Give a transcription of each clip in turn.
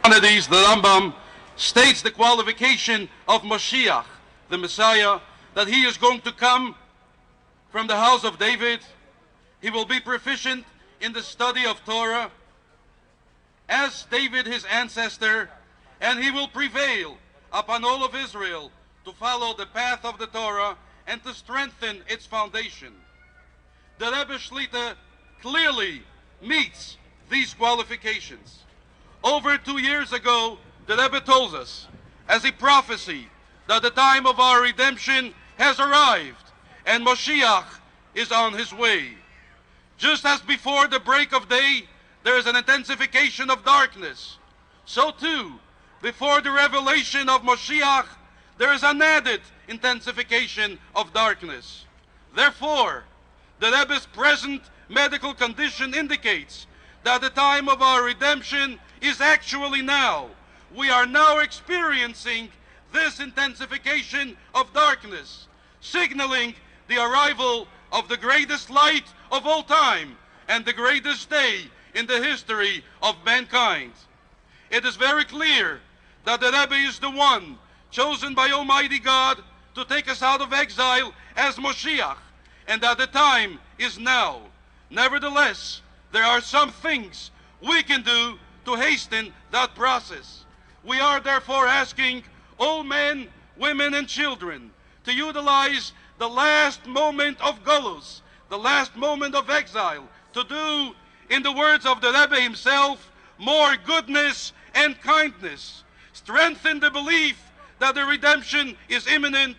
Maimonides, the Rambam, states the qualification of Moshiach, the Messiah, that he is going to come from the house of David. He will be proficient in the study of Torah, as David his ancestor, and he will prevail upon all of Israel to follow the path of the Torah and to strengthen its foundation. The Rebbe Shlita clearly meets these qualifications. Over 2 years ago, the Rebbe told us, as a prophecy, that the time of our redemption has arrived and Moshiach is on his way. Just as before the break of day, there is an intensification of darkness, so too, before the revelation of Moshiach, there is an added intensification of darkness. Therefore, the Rebbe's present medical condition indicates that the time of our redemption is actually now. We are now experiencing this intensification of darkness, signaling the arrival of the greatest light of all time and the greatest day in the history of mankind. It is very clear that the Rebbe is the one chosen by Almighty God to take us out of exile as Moshiach, and that the time is now. Nevertheless, there are some things we can do to hasten that process. We are therefore asking all men, women, and children to utilize the last moment of Golus, the last moment of exile, to do, in the words of the Rebbe himself, more goodness and kindness. Strengthen the belief that the redemption is imminent.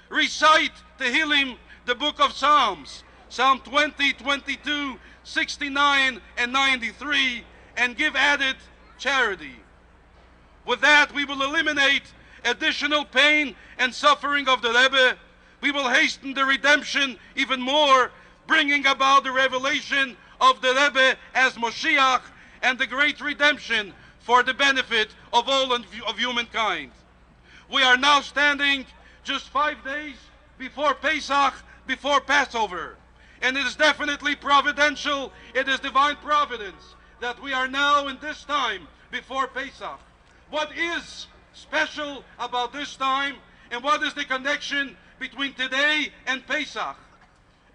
Recite Tehillim, the book of Psalms, Psalm 20, 22, 69, and 93, and give added charity. With that, we will eliminate additional pain and suffering of the Rebbe. We will hasten the redemption even more, bringing about the revelation of the Rebbe as Moshiach and the great redemption for the benefit of all of humankind. We are now standing just 5 days before Pesach, before Passover. And it is definitely providential, it is divine providence, that we are now in this time before Pesach. What is special about this time, and what is the connection between today and Pesach?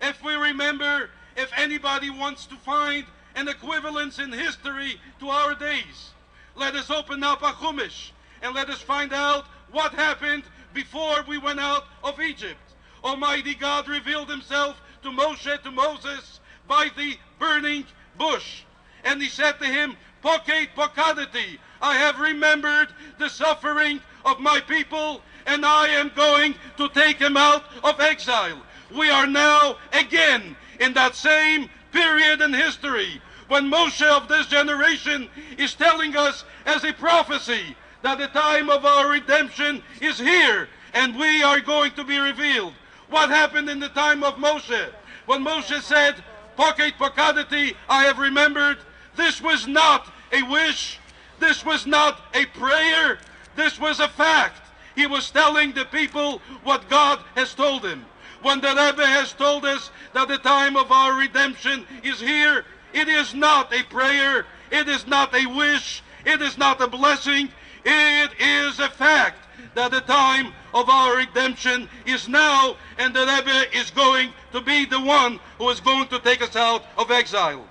If we remember, if anybody wants to find an equivalence in history to our days, let us open up a Chumash and let us find out what happened before we went out of Egypt. Almighty God revealed himself to Moses, by the burning bush. And he said to him, Poket pokadati, I have remembered the suffering of my people, and I am going to take him out of exile. We are now again in that same period in history when Moshe of this generation is telling us as a prophecy that the time of our redemption is here and we are going to be revealed. What happened in the time of Moshe? When Moshe said, Poket pokadati, I have remembered, this was not a wish, this was not a prayer, this was a fact. He was telling the people what God has told him. When the Rebbe has told us that the time of our redemption is here, it is not a prayer, it is not a wish, it is not a blessing, it is a fact that the time of our redemption is now, and the Rebbe is going to be the one who is going to take us out of exile.